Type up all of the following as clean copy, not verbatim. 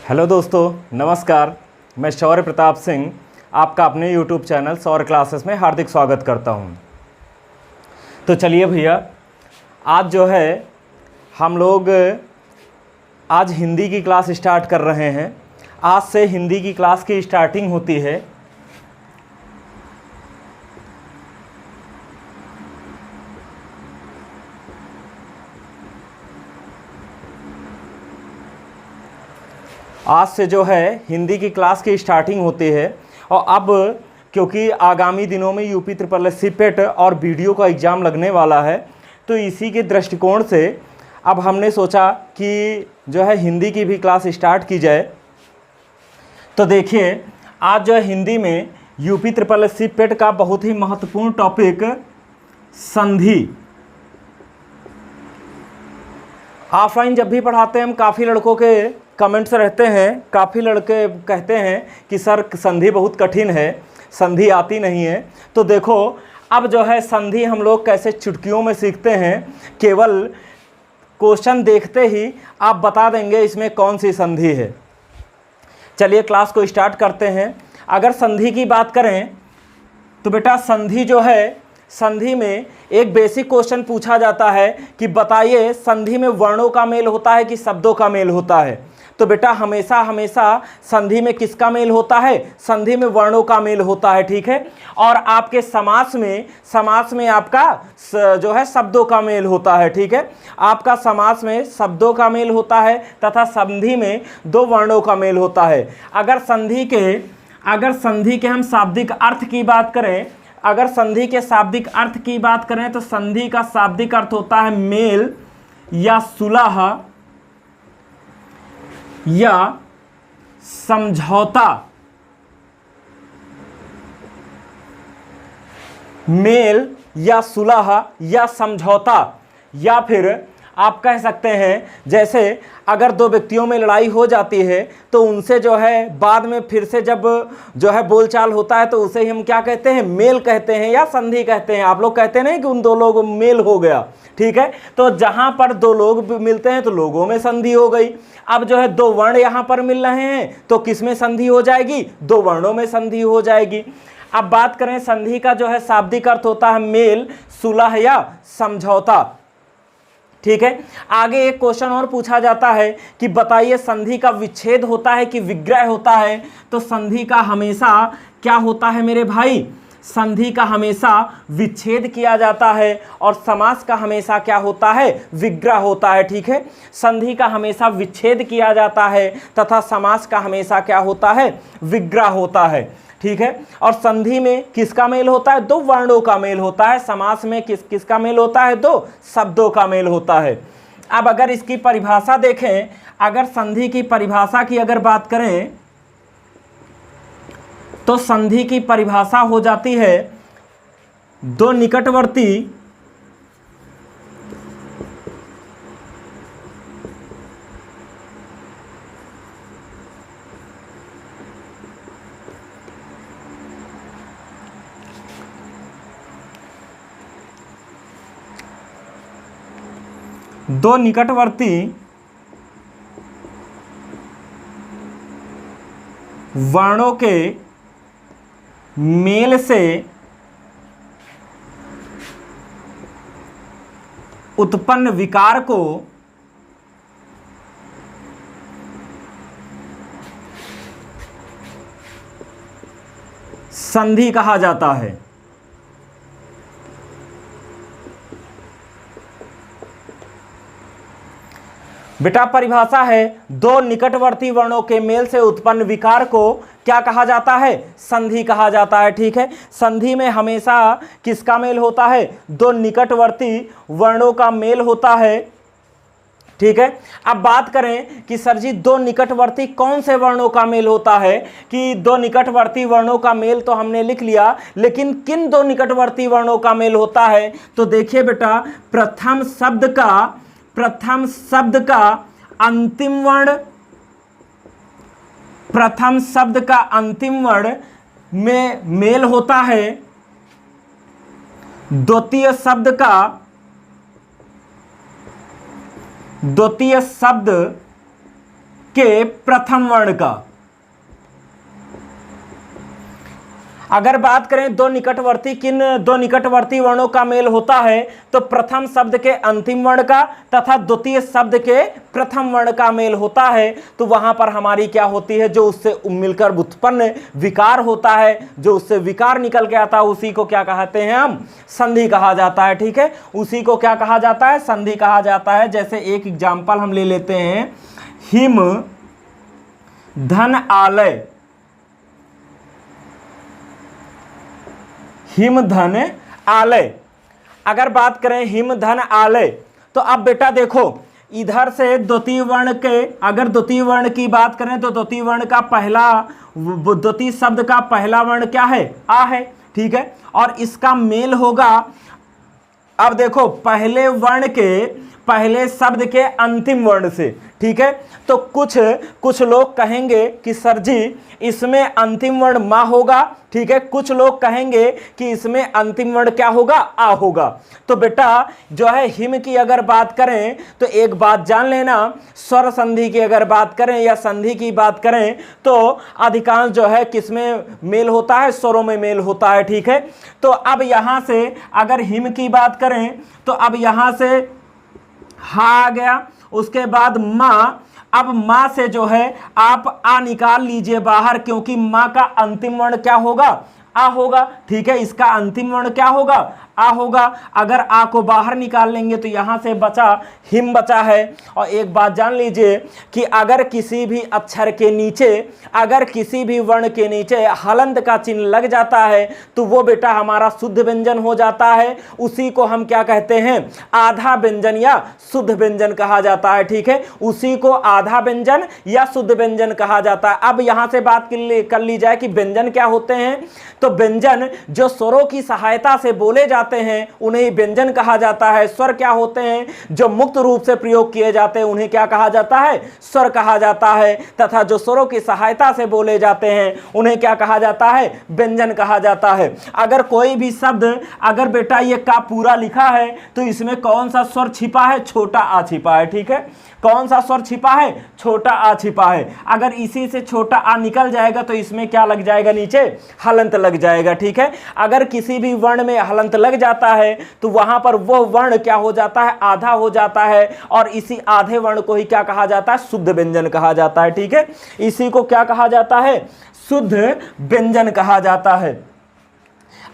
Hello दोस्तों, नमस्कार। मैं शौर्य प्रताप सिंह आपका अपने YouTube चैनल शौर्य क्लासेस में हार्दिक स्वागत करता हूं। तो चलिए भैया, आज जो है हम लोग आज हिंदी की क्लास स्टार्ट कर रहे हैं। आज से हिंदी की क्लास की स्टार्टिंग होती है। आज से जो है हिंदी की क्लास की स्टार्टिंग होती है। और अब क्योंकि आगामी दिनों में यूपी SSSC पेट और वीडियो का एग्ज़ाम लगने वाला है, तो इसी के दृष्टिकोण से अब हमने सोचा कि जो है हिंदी की भी क्लास स्टार्ट की जाए। तो देखिए, आज जो है हिंदी में यूपी SSSC पेट का बहुत ही महत्वपूर्ण टॉपिक संधि। ऑफलाइन जब भी पढ़ाते हैं हम, काफ़ी लड़कों के कमेंट्स रहते हैं, काफ़ी लड़के कहते हैं कि सर संधि बहुत कठिन है, संधि आती नहीं है। तो देखो, अब जो है संधि हम लोग कैसे चुटकियों में सीखते हैं। केवल क्वेश्चन देखते ही आप बता देंगे इसमें कौन सी संधि है। चलिए क्लास को स्टार्ट करते हैं। अगर संधि की बात करें तो बेटा, संधि जो है, संधि में एक बेसिक क्वेश्चन पूछा जाता है कि बताइए संधि में वर्णों का मेल होता है कि शब्दों का मेल होता है। तो बेटा हमेशा संधि में किसका मेल होता है? संधि में वर्णों का मेल होता है, ठीक है। और आपके समास में आपका जो है शब्दों का मेल होता है, ठीक है। आपका समास में शब्दों का मेल होता है तथा संधि में दो वर्णों का मेल होता है। अगर संधि के हम शाब्दिक अर्थ की बात करें, अगर संधि के शाब्दिक अर्थ की बात करें तो संधि का शाब्दिक अर्थ होता है मेल या सुलह या समझौता। मेल या सुलह या समझौता, या फिर आप कह सकते हैं जैसे अगर दो व्यक्तियों में लड़ाई हो जाती है तो उनसे जो है बाद में फिर से जब जो है बोलचाल होता है तो उसे ही हम क्या कहते हैं? मेल कहते हैं या संधि कहते हैं। आप लोग कहते नहीं कि उन दो लोगों में मेल हो गया, ठीक है। तो जहां पर दो लोग मिलते हैं तो लोगों में संधि हो गई। अब जो है दो वर्ण यहां पर मिल रहे हैं तो किस में संधि हो जाएगी? दो वर्णों में संधि हो जाएगी। अब बात करें संधि का जो है शाब्दिक अर्थ होता है मेल, सुलह या समझौता, ठीक है। आगे एक क्वेश्चन और पूछा जाता है कि बताइए संधि का विच्छेद होता है कि विग्रह होता है? तो संधि का हमेशा क्या होता है मेरे भाई? संधि का हमेशा विच्छेद किया जाता है और समास का हमेशा क्या होता है? विग्रह होता है, ठीक है। संधि का हमेशा विच्छेद किया जाता है तथा समास का हमेशा क्या होता है? विग्रह होता है, ठीक है। और संधि में किसका मेल होता है? दो वर्णों का मेल होता है। समास में किसका मेल होता है? दो शब्दों का मेल होता है। अब अगर इसकी परिभाषा देखें, अगर संधि की परिभाषा की अगर बात करें तो संधि की परिभाषा हो जाती है दो निकटवर्ती वर्णों के मेल से उत्पन्न विकार को संधि कहा जाता है। बेटा परिभाषा है दो निकटवर्ती वर्णों के मेल से उत्पन्न विकार को क्या कहा जाता है? संधि कहा जाता है, ठीक है। संधि में हमेशा किसका मेल होता है? दो निकटवर्ती वर्णों का मेल होता है, ठीक है। अब बात करें कि सर जी दो निकटवर्ती कौन से वर्णों का मेल होता है? कि दो निकटवर्ती वर्णों का मेल तो हमने लिख लिया, लेकिन किन दो निकटवर्ती वर्णों का मेल होता है? तो देखिए बेटा, प्रथम शब्द का अंतिम वर्ण, प्रथम शब्द का अंतिम वर्ण में मेल होता है द्वितीय शब्द के प्रथम वर्ण का। अगर बात करें दो निकटवर्ती, किन दो निकटवर्ती वर्णों का मेल होता है, तो प्रथम शब्द के अंतिम वर्ण का तथा द्वितीय शब्द के प्रथम वर्ण का मेल होता है। तो वहां पर हमारी क्या होती है, जो उससे मिलकर उत्पन्न विकार होता है, जो उससे विकार निकल के आता है, उसी को क्या कहते हैं हम, संधि कहा जाता है। ठीक है, उसी को क्या कहा जाता है, संधि कहा जाता है। जैसे एक एग्जाम्पल हम ले लेते हैं, हिम धन आलय, हिम धन आलय। अगर बात करें हिम धन आलय, तो अब बेटा देखो इधर से द्वितीय वर्ण के, अगर द्वितीय वर्ण की बात करें तो द्वितीय वर्ण का पहला, द्वितीय शब्द का पहला वर्ण क्या है, आ है। ठीक है, और इसका मेल होगा, अब देखो पहले वर्ण के, पहले शब्द के अंतिम वर्ण से। ठीक है, तो कुछ लोग कहेंगे कि सर जी इसमें अंतिम वर्ण मा होगा। ठीक है, कुछ लोग कहेंगे कि इसमें अंतिम वर्ण क्या होगा, आ होगा। तो बेटा जो है हिम की अगर बात करें तो एक बात जान लेना, स्वर संधि की अगर बात करें या संधि की बात करें तो अधिकांश जो है किसमें मेल होता है, स्वरों में मेल होता है। ठीक है, तो अब यहां से अगर हिम की बात करें तो अब यहां से हा आ गया, उसके बाद माँ, अब माँ से जो है आप आ निकाल लीजिए बाहर, क्योंकि माँ का अंतिम वर्ण क्या होगा, आ होगा। ठीक है, इसका अंतिम वर्ण क्या होगा, आ होगा। अगर आ को बाहर निकाल लेंगे तो यहां से बचा हिम बचा है। और एक बात जान लीजिए कि अगर किसी भी अक्षर के नीचे, अगर किसी भी वर्ण के नीचे हलंत का चिन्ह लग जाता है तो वो बेटा हमारा शुद्ध व्यंजन हो जाता है। उसी को हम क्या कहते हैं, आधा व्यंजन या शुद्ध व्यंजन कहा जाता है। ठीक है, उसी को आधा व्यंजन या शुद्ध व्यंजन कहा जाता है। अब यहां से बात कर ली जाए कि व्यंजन क्या होते हैं, तो व्यंजन जो स्वरों की सहायता से बोले जाते हैं उन्हें व्यंजन कहा जाता है। स्वर क्या होते हैं, जो मुक्त रूप से प्रयोग किए जाते हैं उन्हें क्या कहा जाता है, स्वर कहा जाता है। तथा जो स्वरों की सहायता से बोले जाते हैं उन्हें क्या कहा जाता है, व्यंजन कहा जाता है। अगर कोई भी शब्द, अगर बेटा ये का पूरा लिखा है तो इसमें कौन सा स्वर छिपा है, छोटा आ छिपा है। ठीक है, कौन सा स्वर छिपा है, छोटा आ छिपा है। अगर इसी से छोटा आ निकल जाएगा तो इसमें क्या लग जाएगा, नीचे हलंत लग जाएगा। ठीक है, अगर किसी भी वर्ण में हलंत लग जाता है तो वहां पर वो वर्ण क्या हो जाता है, आधा हो जाता है। और इसी आधे वर्ण को ही क्या कहा जाता है, शुद्ध व्यंजन कहा जाता है। ठीक है, इसी को क्या कहा जाता है, शुद्ध व्यंजन कहा जाता है।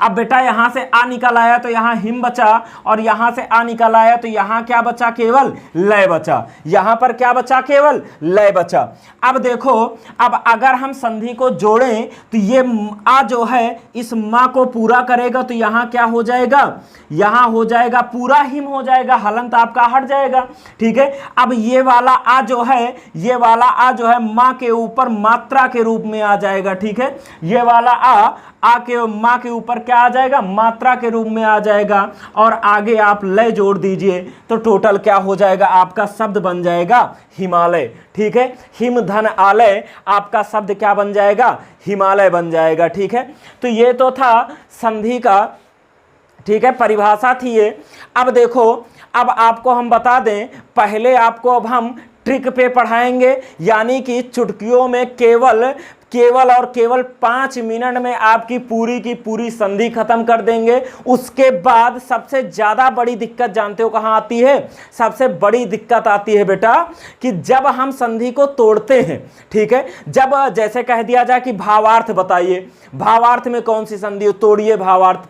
अब बेटा यहां से आ निकल आया तो यहां हिम बचा, और यहां से आ निकल आया तो यहां क्या बचा, केवल लय बचा। यहां पर क्या बचा, केवल लय बचा। अब देखो, अब अगर हम संधि को जोड़ें तो ये आ जो है इस मां को पूरा करेगा तो यहां क्या हो जाएगा, यहां हो जाएगा पूरा हिम हो जाएगा, हलंत आपका हट जाएगा। ठीक है, अब ये वाला आ जो है, ये वाला आ जो है मां के ऊपर मात्रा के रूप में आ जाएगा। ठीक है, ये वाला आ के मां के ऊपर क्या आ जाएगा, मात्रा के रूप में आ जाएगा। और आगे आप लय जोड़ दीजिए तो टोटल क्या हो जाएगा, आपका शब्द बन जाएगा हिमालय। ठीक है, हिम धन आलय आपका शब्द क्या बन जाएगा, हिमालय बन जाएगा। ठीक है, तो ये तो था संधि का, ठीक है, परिभाषा थी ये। अब देखो, अब आपको हम बता दें, पहले आपको अब हम ट्रिक पे पढ़ाएंगे, यानी कि चुटकियों में केवल और केवल 5 मिनट में आपकी पूरी की पूरी संधि खत्म कर देंगे। उसके बाद सबसे ज्यादा बड़ी दिक्कत जानते हो कहां आती है, सबसे बड़ी दिक्कत आती है बेटा कि जब हम संधि को तोड़ते हैं। ठीक है, जब जैसे कह दिया जाए कि भावार्थ बताइए, भावार्थ में कौन सी संधि, तोड़िए भावार्थ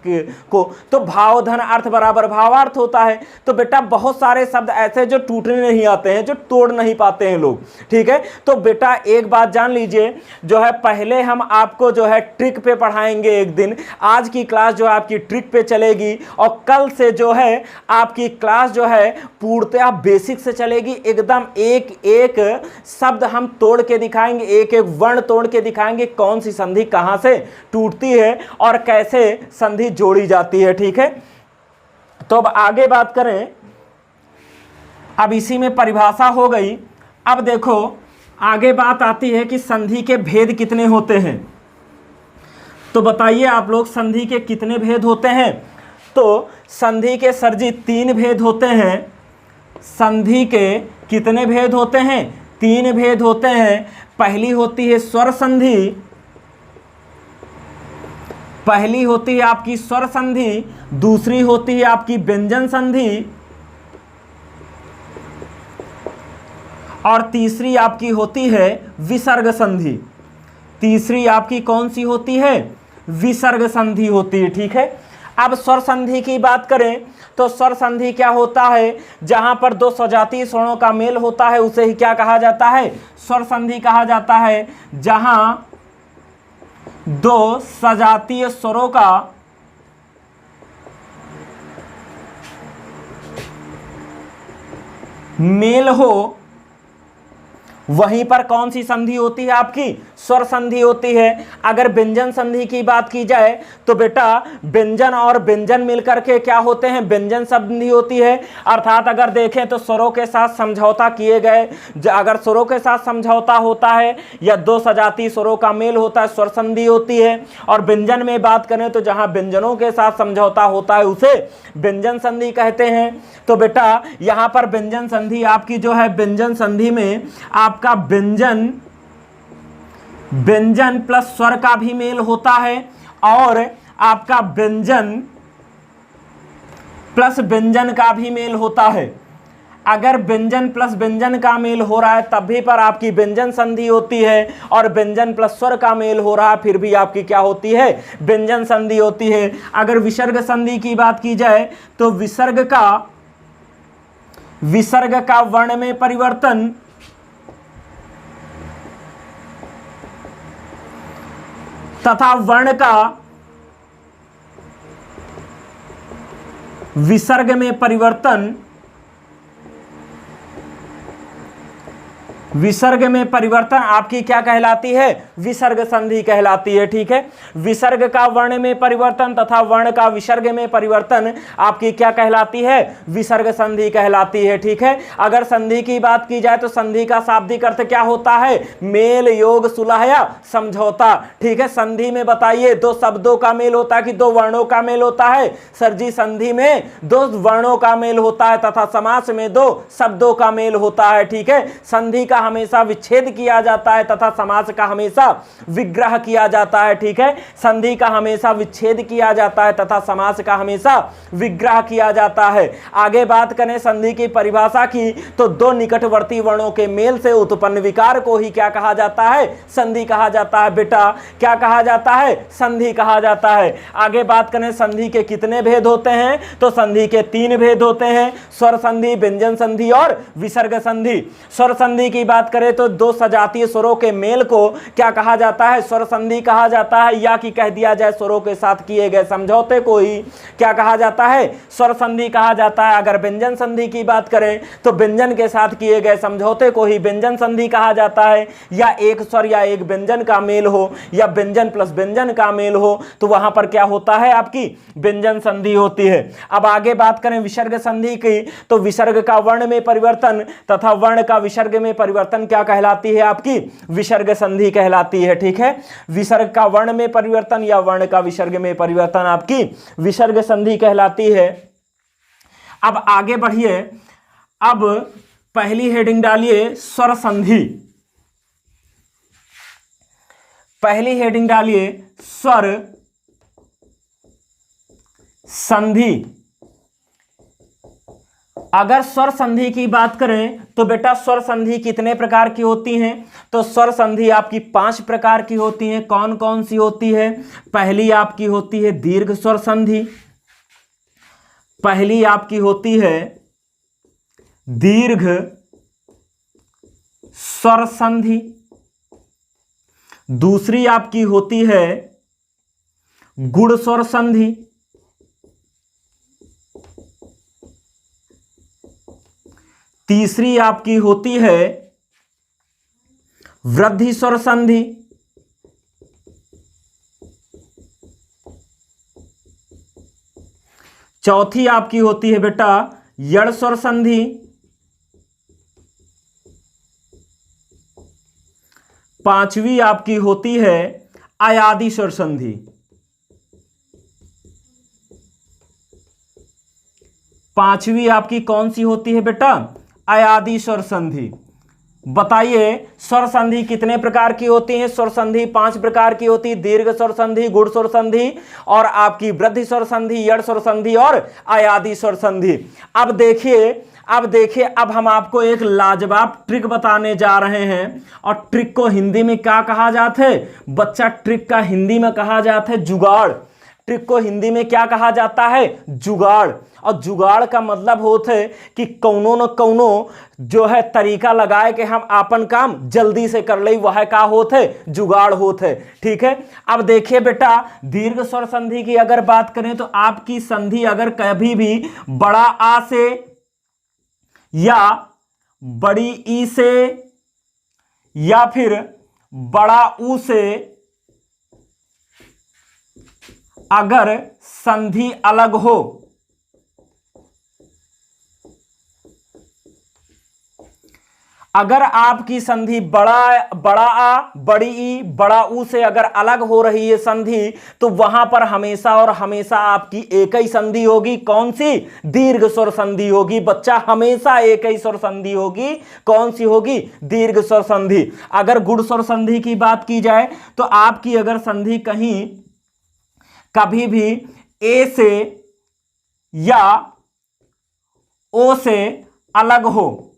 को, तो भाव धन अर्थ बराबर भावार्थ होता है। तो बेटा बहुत सारे शब्द ऐसे जो टूटने नहीं आते हैं, जो तोड़ नहीं पाते हैं लोग। ठीक है, तो बेटा एक बात जान लीजिए, जो है पहले हम आपको जो है ट्रिक पे पढ़ाएंगे एक दिन। आज की क्लास जो है आपकी ट्रिक पे चलेगी, और कल से जो है आपकी क्लास जो है पूर्णतः बेसिक से चलेगी। एकदम एक एक शब्द हम तोड़ के दिखाएंगे, एक एक वर्ण तोड़ के दिखाएंगे, कौन सी संधि कहां से टूटती है और कैसे संधि जोड़ी जाती है। ठीक है, तो अब आगे बात करें, अब इसी में परिभाषा हो गई। अब देखो आगे बात आती है कि संधि के भेद कितने होते हैं। तो बताइए आप लोग, संधि के कितने भेद होते हैं। तो संधि के सर जी 3 भेद होते हैं। संधि के कितने भेद होते हैं, तीन भेद होते हैं। पहली होती है स्वर संधि, पहली होती है आपकी स्वर संधि, दूसरी होती है आपकी व्यंजन संधि, और तीसरी आपकी होती है विसर्ग संधि। तीसरी आपकी कौन सी होती है? विसर्ग संधि होती है। ठीक है, अब स्वर संधि की बात करें तो स्वर संधि क्या होता है? जहां पर दो सजातीय स्वरों का मेल होता है उसे ही क्या कहा जाता है? स्वर संधि कहा जाता है। जहां दो सजातीय स्वरों का मेल हो वहीं पर कौन सी संधि होती है? आपकी स्वर संधि होती है। अगर व्यंजन संधि की बात की जाए तो बेटा व्यंजन और व्यंजन मिलकर के क्या होते हैं? व्यंजन संधि होती है। अर्थात अगर देखें तो स्वरों के साथ समझौता किए गए, अगर स्वरों के साथ समझौता होता है या दो सजातीय स्वरों का मेल होता है, स्वर संधि होती है। और व्यंजन में बात करें तो जहां व्यंजनों के साथ समझौता होता है उसे व्यंजन संधि कहते हैं। तो बेटा यहां पर व्यंजन संधि आपकी जो है, व्यंजन संधि में आपका व्यंजन प्लस स्वर का भी मेल होता है और आपका व्यंजन प्लस व्यंजन का भी मेल होता है। अगर व्यंजन प्लस व्यंजन का मेल हो रहा है तब भी पर आपकी व्यंजन संधि होती है, और व्यंजन प्लस स्वर का मेल हो रहा है फिर भी आपकी क्या होती है? व्यंजन संधि होती है। अगर विसर्ग संधि की बात की जाए तो विसर्ग का वर्ण में परिवर्तन तथा वर्ण का विसर्ग में परिवर्तन, विसर्ग में परिवर्तन आपकी क्या कहलाती है? विसर्ग संधि कहलाती है। ठीक है, विसर्ग का वर्ण में परिवर्तन तथा वर्ण का विसर्ग में परिवर्तन आपकी क्या कहलाती है? विसर्ग संधि कहलाती है। ठीक है, अगर संधि की बात की जाए तो संधि का शाब्दिक अर्थ क्या होता है? मेल, योग, सुलह या समझौता। ठीक है, संधि में बताइए दो शब्दों का मेल होता है कि दो वर्णों का मेल होता है? सर जी, संधि में दो वर्णों का मेल होता है तथा समास में दो शब्दों का मेल होता है। ठीक है, संधि का हमेशा विच्छेद किया जाता है तथा समास का हमेशा विग्रह किया जाता है। ठीक है, संधि का हमेशा विच्छेद किया जाता है तथा समास का हमेशा विग्रह किया जाता है। आगे बात करें संधि की परिभाषा की तो दो निकटवर्ती वर्णों के मेल से उत्पन्न विकार को ही क्या कहा जाता है? संधि कहा जाता है। बेटा क्या कहा जाता है? संधि कहा जाता है। आगे बात करें संधि के कितने भेद होते हैं तो संधि के तीन भेद होते हैं, स्वर संधि, व्यंजन संधि और विसर्ग संधि। स्वर संधि की बात करें तो दो सजातीय स्वरों के मेल को क्या कहा जाता है? स्वर संधि कहा जाता है, या कि कह दिया जाए स्वरों के साथ किए गए समझौते को ही क्या कहा जाता है? स्वर संधि कहा जाता है। अगर व्यंजन संधि की बात करें तो व्यंजन के साथ किए गए समझौते को ही व्यंजन संधि कहा जाता है। या एक स्वर या एक व्यंजन का मेल हो या व्यंजन प्लस व्यंजन का मेल हो तो वहां पर क्या होता है? आपकी व्यंजन संधि होती है। अब आगे बात करें विसर्ग संधि की तो विसर्ग का वर्ण में परिवर्तन तथा वर्ण का विसर्ग में परिवर्तन क्या कहलाती है? आपकी विसर्ग संधि कहलाती है। ठीक है, विसर्ग का वर्ण में परिवर्तन या वर्ण का विसर्ग में परिवर्तन आपकी विसर्ग संधि कहलाती है। अब आगे बढ़िए, अब पहली हेडिंग डालिए स्वर संधि। पहली हेडिंग डालिए स्वर संधि। अगर स्वर संधि की बात करें तो बेटा स्वर संधि कितने प्रकार की होती हैं? तो स्वर संधि आपकी 5 प्रकार की होती हैं। कौन कौन सी होती है? पहली आपकी होती है दीर्घ स्वर संधि, पहली आपकी होती है दीर्घ स्वर संधि, दूसरी आपकी होती है गुण स्वर संधि, तीसरी आपकी होती है वृद्धि स्वर संधि, चौथी आपकी होती है बेटा यड़ स्वर संधि, पांचवी आपकी होती है अयादि स्वर संधि। पांचवी आपकी कौन सी होती है बेटा? अयादि स्वर संधि। बताइए स्वर संधि कितने प्रकार की होती है? स्वर संधि 5 प्रकार की होती है, दीर्घ स्वर संधि, गुण स्वर संधि और आपकी वृद्धि स्वर संधि, यड़ स्वर संधि और अयादि स्वर संधि। अब देखिए अब हम आपको एक लाजवाब ट्रिक बताने जा रहे हैं, और ट्रिक को हिंदी में क्या कहा जाता है बच्चा? ट्रिक का हिंदी में कहा जाता है जुगाड़। ट्रिक को हिंदी में क्या कहा जाता है? जुगाड़। और जुगाड़ का मतलब होता है कि कौनो न कौनो जो है तरीका लगाए कि हम अपन काम जल्दी से कर ले, वह का होता है? जुगाड़ होता है। ठीक है, अब देखिए बेटा, दीर्घ स्वर संधि की अगर बात करें तो आपकी संधि अगर कभी भी बड़ा आ से या बड़ी ई से या फिर बड़ा ऊ से अगर संधि अलग हो, अगर आपकी संधि बड़ा आ, बड़ी ई, बड़ा ऊ से अगर अलग हो रही है संधि, तो वहां पर हमेशा और हमेशा आपकी एक ही संधि होगी। कौन सी? दीर्घ स्वर संधि होगी बच्चा, हमेशा एक ही स्वर संधि होगी। कौन सी होगी? दीर्घ स्वर संधि। अगर गुण स्वर संधि की बात की जाए तो आपकी अगर संधि कहीं कभी भी ए से या ओ से अलग हो,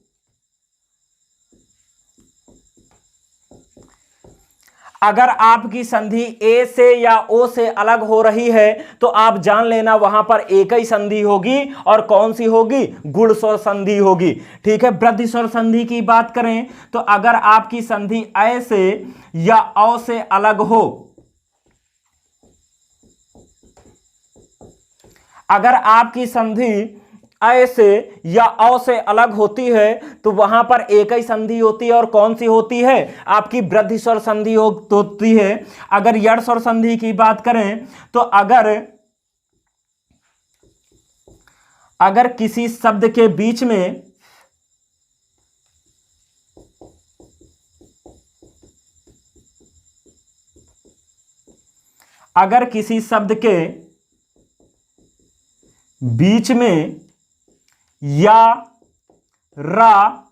अगर आपकी संधि ए से या ओ से अलग हो रही है तो आप जान लेना वहां पर एक ही संधि होगी, और कौन सी होगी? गुण स्वर संधि होगी। ठीक है, वृद्धि स्वर संधि की बात करें तो अगर आपकी संधि ए से या औ से अलग हो, अगर आपकी संधि अ से या औ से अलग होती है तो वहां पर एक ही संधि होती है, और कौन सी होती है? आपकी वृद्धि स्वर संधि होती है। अगर यड़ स्वर संधि की बात करें तो अगर किसी शब्द के बीच में अगर किसी शब्द के बीच में या रा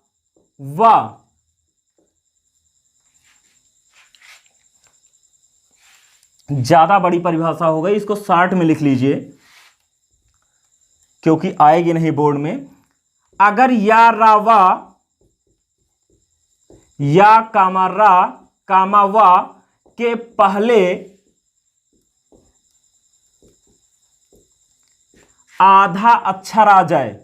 वा ज्यादा बड़ी परिभाषा हो गई, इसको 60 में लिख लीजिए क्योंकि आएगी नहीं बोर्ड में। अगर या रा वा या कामा रा कामा वा के पहले आधा अक्षर आ जाए,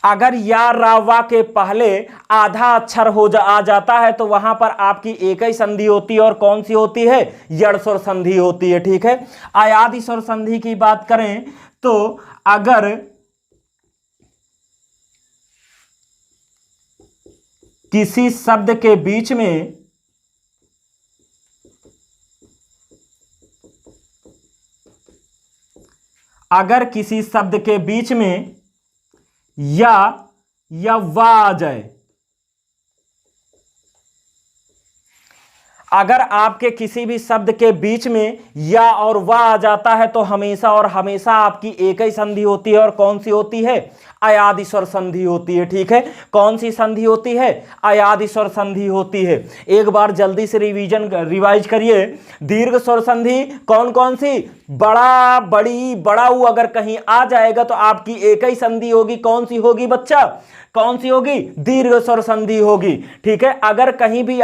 अगर या रा वा के पहले आधा अक्षर आ जाता है तो वहां पर आपकी एक ही संधि होती है, और कौन सी होती है? यड़ स्वर संधि होती है। ठीक है, अयादि स्वर संधि की बात करें तो अगर किसी शब्द के बीच में अगर किसी शब्द के बीच में या वा आ जाए, अगर आपके किसी भी शब्द के बीच में या और वा आ जाता है तो हमेशा और हमेशा आपकी एक ही संधि होती है, और कौन सी होती है? अयादि स्वर संधि होती है। ठीक है, कौन सी संधि होती है? अयादि स्वर संधि होती है। एक बार जल्दी से रिवाइज करिए। दीर्घ स्वर संधि कौन कौन सी? बड़ा, बड़ी, बड़ा ऊ अगर कहीं आ जाएगा तो आपकी एक ही संधि होगी। कौन सी होगी बच्चा? कौन सी होगी? दीर्घ स्वर संधि होगी। ठीक है, अगर कहीं भी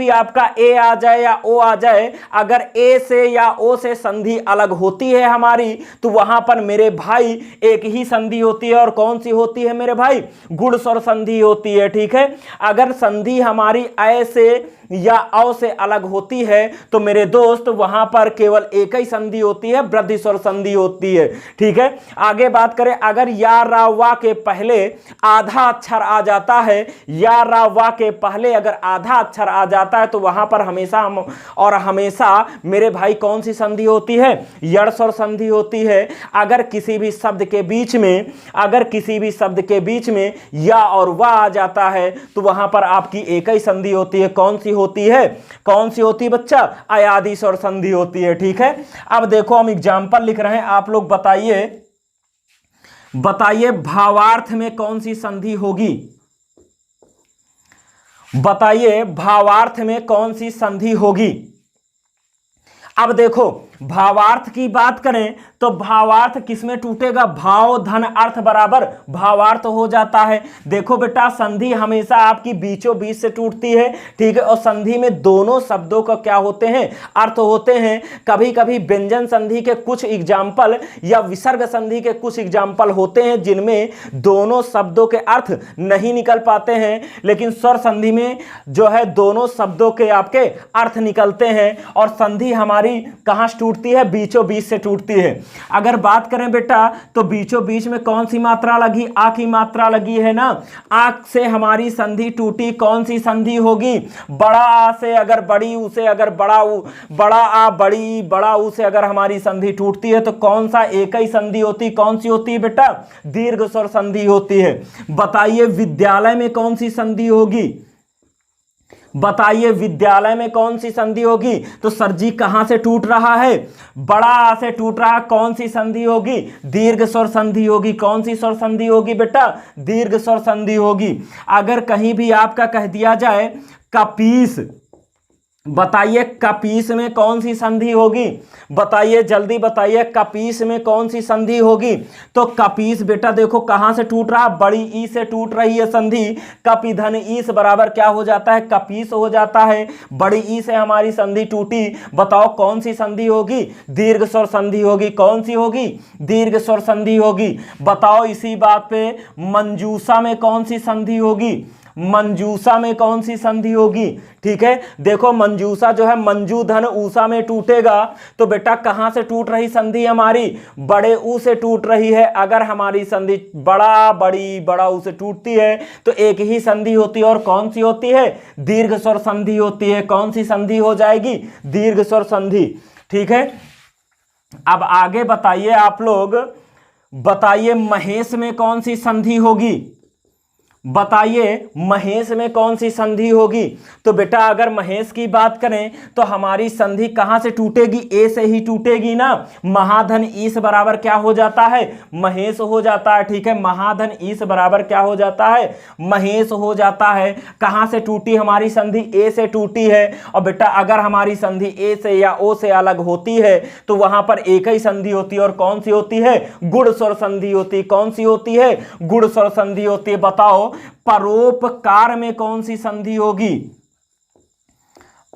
आपका ए आ जाए या ओ आ जाए, अगर ए से या ओ से संधि अलग होती है हमारी, तो वहां पर मेरे भाई एक ही संधि होती है, और कौन सी होती है मेरे भाई? गुण स्वर संधि होती है। ठीक है, अगर संधि हमारी अ से या औ से अलग होती है तो मेरे दोस्त वहां पर केवल एक ही संधि होती है, वृद्धि स्वर संधि होती है। ठीक है, आगे बात करें, अगर या रा वा के पहले आधा अक्षर आ जाता है, या रा वा के पहले अगर आधा अक्षर आ जाता है तो वहां पर हमेशा और हमेशा मेरे भाई कौन सी संधि होती है? यड़ स्वर संधि होती है। अगर किसी भी शब्द के बीच में या और वा आ जाता है तो वहां पर आपकी एक ही संधि होती है। कौन सी होती है? कौन सी होती है बच्चा? अयादि स्वर संधि होती है। ठीक है, अब देखो हम एग्जाम्पल लिख रहे हैं, आप लोग बताइए बताइए भावार्थ में कौन सी संधि होगी? बताइए भावार्थ में कौन सी संधि होगी? अब देखो भावार्थ की बात करें तो भावार्थ किसमें टूटेगा? भाव धन अर्थ बराबर भावार्थ हो जाता है। देखो बेटा संधि हमेशा आपकी बीचों बीच से टूटती है, ठीक है, और संधि में दोनों शब्दों का क्या होते हैं? अर्थ होते हैं। कभी कभी व्यंजन संधि के कुछ एग्जाम्पल या विसर्ग संधि के कुछ एग्जाम्पल होते हैं जिनमें दोनों शब्दों के अर्थ नहीं निकल पाते हैं, लेकिन स्वर संधि में जो है दोनों शब्दों के आपके अर्थ निकलते हैं। और संधि हमारी कहां से टूटती है? बीचों बीच से टूटती है। अगर बात करें बेटा तो बीचों बीच में कौन सी मात्रा लगी? आ की मात्रा लगी है ना। आ से हमारी संधि टूटी, कौन सी संधि होगी? बड़ा आ से अगर बड़ी ऊ से अगर बड़ा ऊ, बड़ा आ बड़ी बड़ा ऊ से अगर हमारी संधि टूटती है तो कौन सा एक ही संधि होती? कौन सी होती है बेटा? दीर्घ स्वर संधि होती है। बताइए विद्यालय में कौन सी संधि होगी? बताइए विद्यालय में कौन सी संधि होगी? तो सर जी कहां से टूट रहा है? बड़ा आ से टूट रहा, कौन सी संधि होगी? दीर्घ स्वर संधि होगी। कौन सी स्वर संधि होगी बेटा? दीर्घ स्वर संधि होगी। अगर कहीं भी आपका कह दिया जाए कपीस, बताइए कपीस में कौन सी संधि होगी? बताइए जल्दी बताइए कपीस में कौन सी संधि होगी? तो कपीस बेटा देखो कहां से टूट रहा? बड़ी ई से टूट रही है संधि। कपि धन ईस बराबर क्या हो जाता है? कपीस हो जाता है। बड़ी ई से हमारी संधि टूटी, बताओ कौन सी संधि होगी? दीर्घ स्वर संधि होगी। कौन सी होगी? दीर्घ स्वर संधि होगी। बताओ इसी बात पे मंजूषा में कौन सी संधि होगी? मंजूषा में कौन सी संधि होगी? ठीक है, देखो मंजूषा जो है मंजू धन ऊषा में टूटेगा, तो बेटा कहां से टूट रही संधि हमारी? बड़े ऊ से टूट रही है। अगर हमारी संधि बड़ा बड़ी बड़ा ऊ से टूटती है तो एक ही संधि होती है, और कौन सी होती है? दीर्घ स्वर संधि होती है। कौन सी संधि हो जाएगी? दीर्घ स्वर संधि। ठीक है, अब आगे बताइए आप लोग, बताइए महेश में कौन सी संधि होगी? बताइए महेश में कौन सी संधि होगी? तो बेटा अगर महेश की बात करें तो हमारी संधि कहां से टूटेगी? ए से ही टूटेगी ना। महाधन ईस बराबर क्या हो जाता है? महेश हो जाता है। ठीक है, महाधन ईस बराबर क्या हो जाता है? महेश हो जाता है। कहां से टूटी हमारी संधि? ए से टूटी है। और बेटा अगर हमारी संधि ए से या ओ से अलग होती है तो वहां पर एक ही संधि होती है, और कौन सी होती है? गुण स्वर संधि होती है। कौन सी होती है? गुण स्वर संधि होती है। बताओ परोपकार में कौन सी संधि होगी?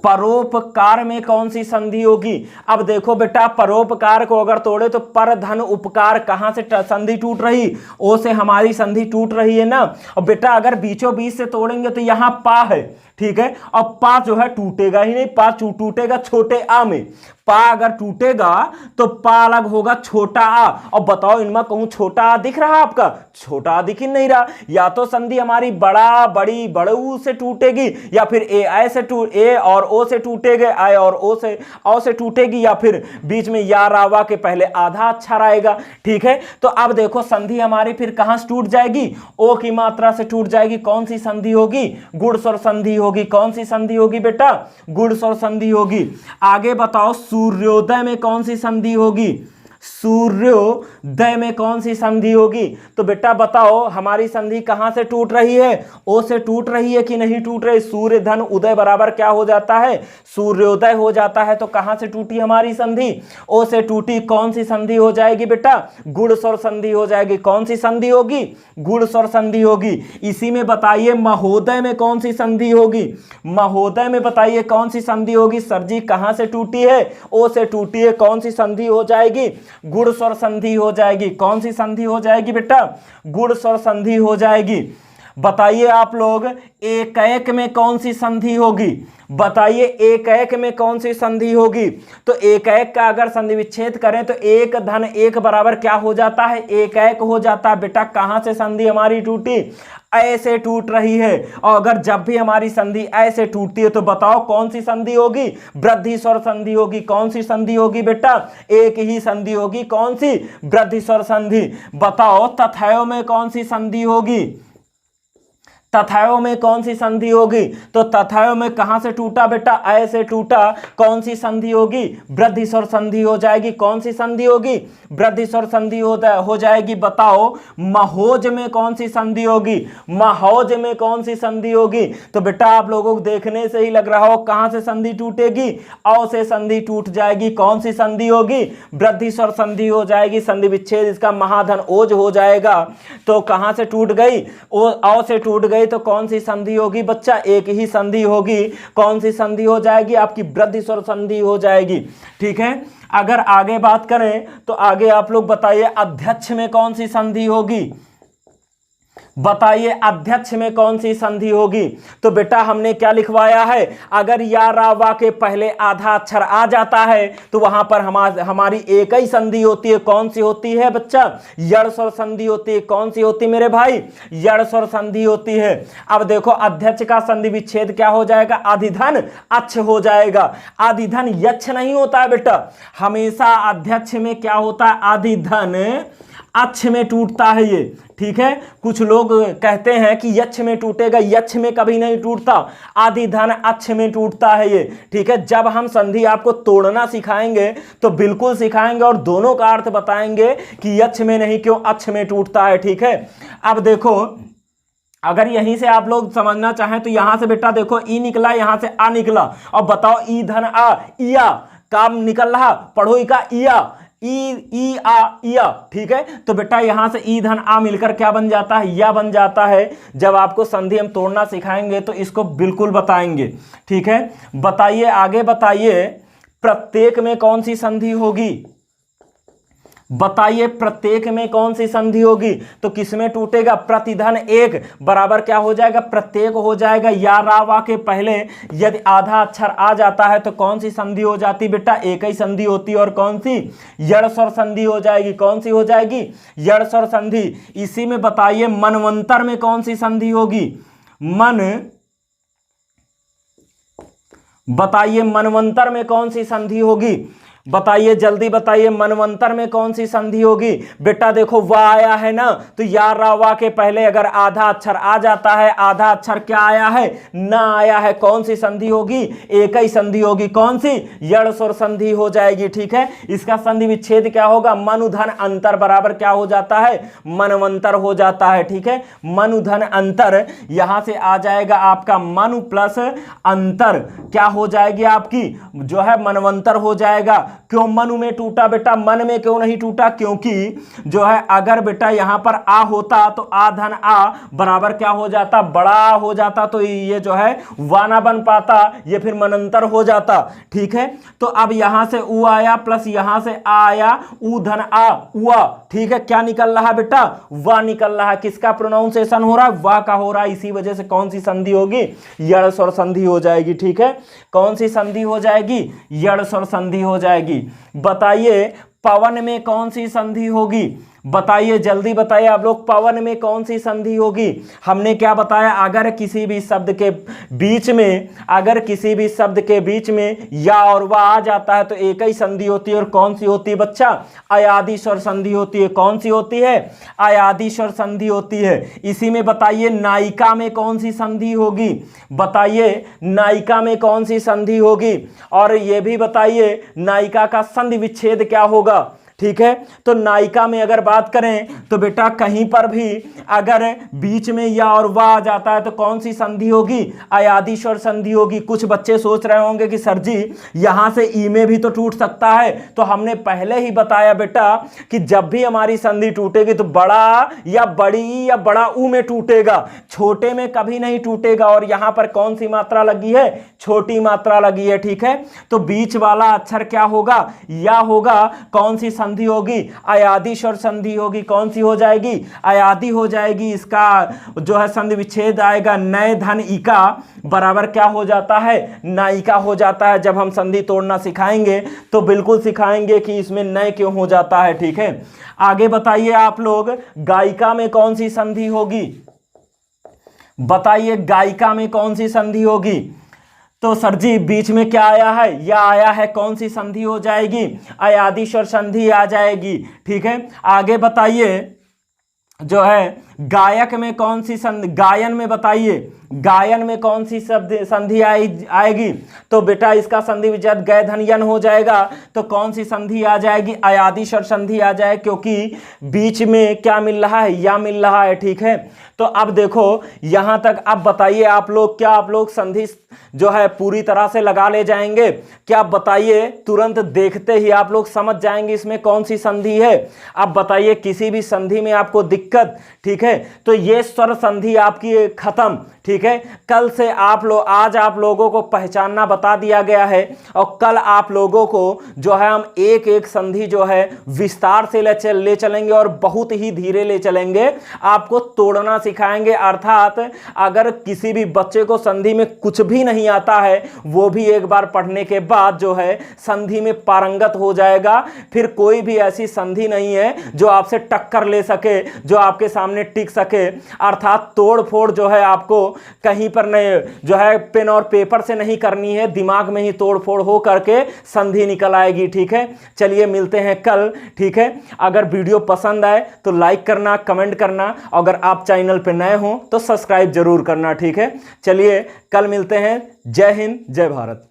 परोपकार में कौन सी संधि होगी? अब देखो बेटा परोपकार को अगर तोड़े तो पर धन उपकार, कहां से संधि टूट रही? ओ से हमारी संधि टूट रही है ना। और बेटा अगर बीचों बीच से तोड़ेंगे तो यहां पा है, ठीक है, और पा जो है टूटेगा ही नहीं। पा टूटेगा छोटे आ में। पा अगर टूटेगा तो पा अलग होगा छोटा आ। और बताओ इनमें कहूं छोटा आ दिख रहा आपका? छोटा आ दिख ही नहीं रहा। या तो संधि हमारी बड़ा बड़ी बड़ू से टूटेगी, या फिर ए आई से ए और ओ से टूटेगे, आई और ओ से टूटेगी, या फिर बीच में या रावा के पहले आधा अच्छा रहेगा। ठीक है, तो अब देखो संधि हमारी फिर कहां से टूट जाएगी? ओ की मात्रा से टूट जाएगी। कौन सी संधि होगी? गुण स्वर संधि होगी। कौन सी संधि होगी बेटा? गुण स्वर संधि होगी। आगे बताओ सूर्योदय में कौन सी संधि होगी? सूर्योदय में कौन सी संधि होगी? तो बेटा बताओ हमारी संधि कहां से टूट रही है? ओ से टूट रही है कि नहीं टूट रही? सूर्य धन उदय बराबर क्या हो जाता है? सूर्योदय हो जाता है। तो कहां से टूटी हमारी संधि? ओ से टूटी। कौन सी संधि हो जाएगी बेटा? गुण स्वर संधि हो जाएगी। कौन सी संधि होगी? गुण स्वर संधि होगी। इसी में बताइए महोदय में कौन सी संधि होगी? महोदय में बताइए कौन सी संधि होगी? सर जी कहां से टूटी है? ओ से टूटी है। कौन सी संधि हो जाएगी? गुण स्वर संधि हो जाएगी। कौन सी संधि हो जाएगी बेटा? गुण स्वर संधि हो जाएगी। बताइए आप लोग एकैक में कौन सी संधि होगी? बताइए एकैक में कौन सी संधि होगी? तो एकैक का अगर संधि विच्छेद करें तो एक धन एक बराबर क्या हो जाता है? एकैक हो जाता है। बेटा कहां से संधि हमारी टूटी? ऐसे टूट रही है। और अगर जब भी हमारी संधि ऐसे टूटती है तो बताओ कौन सी संधि होगी? वृद्धि स्वर संधि होगी। कौन सी संधि होगी बेटा? एक ही संधि होगी। कौन सी? वृद्धि स्वर संधि। बताओ तथैव में कौन सी संधि होगी? तथायो में कौन सी संधि होगी? तो तथायो में कहां से टूटा बेटा? ऐ से टूटा। कौन सी संधि होगी? वृद्धि स्वर संधि हो जाएगी। कौन सी संधि होगी? वृद्धि स्वर संधि हो जाएगी। बताओ महोज में कौन सी संधि होगी? महोज में कौन सी संधि होगी? तो बेटा आप लोगों को देखने से ही लग रहा हो कहां से संधि टूटेगी? औ से संधि टूट जाएगी। कौन सी संधि होगी? वृद्धि स्वर संधि हो जाएगी। संधि विच्छेद इसका महाधन ओज हो जाएगा। तो कहां से टूट गई? औ से टूट गई। तो कौन सी संधि होगी बच्चा? एक ही संधि होगी। कौन सी संधि हो जाएगी? आपकी वृद्धि स्वर संधि हो जाएगी। ठीक है। अगर आगे बात करें तो आगे आप लोग बताइए अध्यक्ष में कौन सी संधि होगी? बताइए अध्यक्ष में कौन सी संधि होगी? तो बेटा हमने क्या लिखवाया है? अगर या रा वा के पहले आधा अक्षर आ जाता है तो वहां पर हमारी एक ही संधि होती है। कौन सी होती है बच्चा? यड़ स्वर संधि होती है। कौन सी होती मेरे भाई? यड़ स्वर संधि होती है। अब देखो अध्यक्ष का संधि विच्छेद क्या हो जाएगा? आदिधन अच्छ हो जाएगा। आदिधन यच्छ नहीं होता है बेटा, हमेशा अध्यक्ष में क्या होता है? आदिधन अच्छ में टूटता है ये। ठीक है। कुछ लोग कहते हैं कि यच्छ में टूटेगा, यच्छ में कभी नहीं टूटता, आदिधन अच्छ में टूटता है ये। ठीक है। जब हम संधि आपको तोड़ना सिखाएंगे तो बिल्कुल सिखाएंगे और दोनों का अर्थ बताएंगे कि यच्छ में नहीं क्यों अच्छ में टूटता है। ठीक है। अब देखो अगर यहीं से आप लोग समझना चाहें तो यहां से बेटा देखो ई निकला, यहां से आ निकला, और बताओ ई धन आ, इया काम निकल रहा, पढ़ो ई का इया, ई आ इया। ठीक है। तो बेटा यहां से ई धन आ मिलकर क्या बन जाता है? या बन जाता है। जब आपको संधि हम तोड़ना सिखाएंगे तो इसको बिल्कुल बताएंगे। ठीक है। बताइए आगे, बताइए प्रत्येक में कौन सी संधि होगी? बताइए प्रत्येक में कौन सी संधि होगी? तो किसमें टूटेगा? प्रतिधन एक बराबर क्या हो जाएगा? प्रत्येक हो जाएगा। या रा वा के पहले यदि आधा अक्षर आ जाता है तो कौन सी संधि हो जाती बेटा? एक ही संधि होती है। और कौन सी? यड़ स्वर संधि हो जाएगी। कौन सी हो जाएगी? यड़ स्वर संधि। इसी में बताइए मनवंतर में कौन सी संधि होगी? बताइए मनवंतर में कौन सी संधि होगी? बताइए जल्दी बताइए, मनवंतर में कौन सी संधि होगी? बेटा देखो वा आया है ना, तो या रा वा के पहले अगर आधा अक्षर आ जाता है, आधा अक्षर क्या आया है? ना आया है। कौन सी संधि होगी? एक ही संधि होगी। कौन सी? यड़ स्वर संधि हो जाएगी। ठीक है। इसका संधि विच्छेद क्या होगा? मनुधन अंतर बराबर क्या हो जाता है? मनवंतर हो जाता है। ठीक है। मनुधन अंतर यहां से आ जाएगा आपका मनु प्लस अंतर क्या हो जाएगी? आपकी जो है मनवंतर हो जाएगा। क्यों मनु में टूटा बेटा? मन में क्यों नहीं टूटा? क्योंकि जो है अगर बेटा यहां पर आ होता तो आ धन आ बराबर क्या हो जाता? बड़ा हो जाता, तो ये जो है वाना बन पाता, ये फिर मनंतर हो जाता। ठीक है। तो अब यहां से उ आया प्लस यहां से आ आया, उ धन आ उआ। ठीक है। क्या निकल रहा बेटा? वा निकल रहा है। किसका प्रोनाउंसिएशन हो रहा है? वा का हो रहा है। इसी वजह से कौन सी संधि होगी? यड़ स्वर संधि हो जाएगी। ठीक है। कौन सी संधि हो जाएगी? यड़ स्वर संधि हो जाएगी। बताइए पवन में कौन सी संधि होगी? बताइए जल्दी बताइए आप लोग, पवन में कौन सी संधि होगी? हमने क्या बताया? अगर किसी भी शब्द के बीच में या और वा आ जाता है तो एक ही संधि होती है। और कौन सी होती है बच्चा? अयादि स्वर संधि होती है। कौन सी होती है? अयादि स्वर संधि होती है। इसी में बताइए नायिका में कौन सी संधि होगी? बताइए नायिका में कौन सी संधि होगी? और यह भी बताइए नायिका का संधि विच्छेद क्या होगा? ठीक है। तो नायिका में अगर बात करें तो बेटा कहीं पर भी अगर बीच में या और वा आ जाता है तो कौन सी संधि होगी? अयादि स्वर संधि होगी। कुछ बच्चे सोच रहे होंगे कि सर जी यहां से ई में भी तो टूट सकता है। तो हमने पहले ही बताया बेटा कि जब भी हमारी संधि टूटेगी तो बड़ा या बड़ी या बड़ा ऊ में टूटेगा, छोटे में कभी नहीं टूटेगा। और यहां पर कौन सी मात्रा लगी है? छोटी मात्रा लगी है। ठीक है। तो बीच वाला अक्षर क्या होगा? या होगा। कौन सी संधि होगी? अयादि स्वर संधि होगी। कौन सी हो जाएगी? अयादि हो जाएगी। इसका जो है संधि विच्छेद आएगा नय धन इका बराबर क्या हो जाता है? नायिका हो जाता है। जब हम संधि तोड़ना सिखाएंगे तो बिल्कुल सिखाएंगे कि इसमें नय क्यों हो जाता है। ठीक है। आगे बताइए आप लोग, गायिका में कौन सी संधि होगी? बताइए गायिका में कौन सी संधि होगी? तो सर जी बीच में क्या आया है? या आया है। कौन सी संधि हो जाएगी? अयादि स्वर संधि आ जाएगी। ठीक है। आगे बताइए जो है गायक में कौन सी संधि, गायन में बताइए गायन में कौन सी शब्द संधि आएगी? तो बेटा इसका संधि विच्छेद गय धन यन हो जाएगा। तो कौन सी संधि आ जाएगी? अयादि स्वर संधि आ जाए, क्योंकि बीच में क्या मिल रहा है? या मिल रहा है। ठीक है, तो अब देखो यहां तक अब बताइए आप लोग, क्या आप लोग संधि जो है पूरी तरह से लगा ले जाएंगे? क्या बताइए, तुरंत देखते ही आप लोग समझ जाएंगे इसमें कौन सी संधि है? अब बताइए किसी भी संधि में आपको दिक्कत, ठीक है, तो ये स्वर संधि आपकी खत्म। ठीक है, कल से आप लोग, आज आप लोगों को पहचानना बता दिया गया है और कल आप लोगों को जो है हम एक एक संधि जो है विस्तार से ले चलेंगे और बहुत ही धीरे ले चलेंगे, आपको तोड़ना सिखाएंगे। अर्थात अगर किसी भी बच्चे को संधि में कुछ भी नहीं आता है, वो भी एक बार पढ़ने के बाद जो है संधि में पारंगत हो जाएगा। फिर कोई भी ऐसी संधि नहीं है जो आपसे टक्कर ले सके, जो आपके सामने टिक सके। अर्थात तोड़ फोड़ जो है आपको कहीं पर नहीं, जो है पेन और पेपर से नहीं करनी है, दिमाग में ही तोड़ फोड़ हो करके संधि निकल आएगी। ठीक है, चलिए मिलते हैं कल। ठीक है, अगर वीडियो पसंद आए तो लाइक करना, कमेंट करना, अगर आप चैनल पे नए हो तो सब्सक्राइब जरूर करना। ठीक है, चलिए कल मिलते हैं। जय हिंद, जय भारत।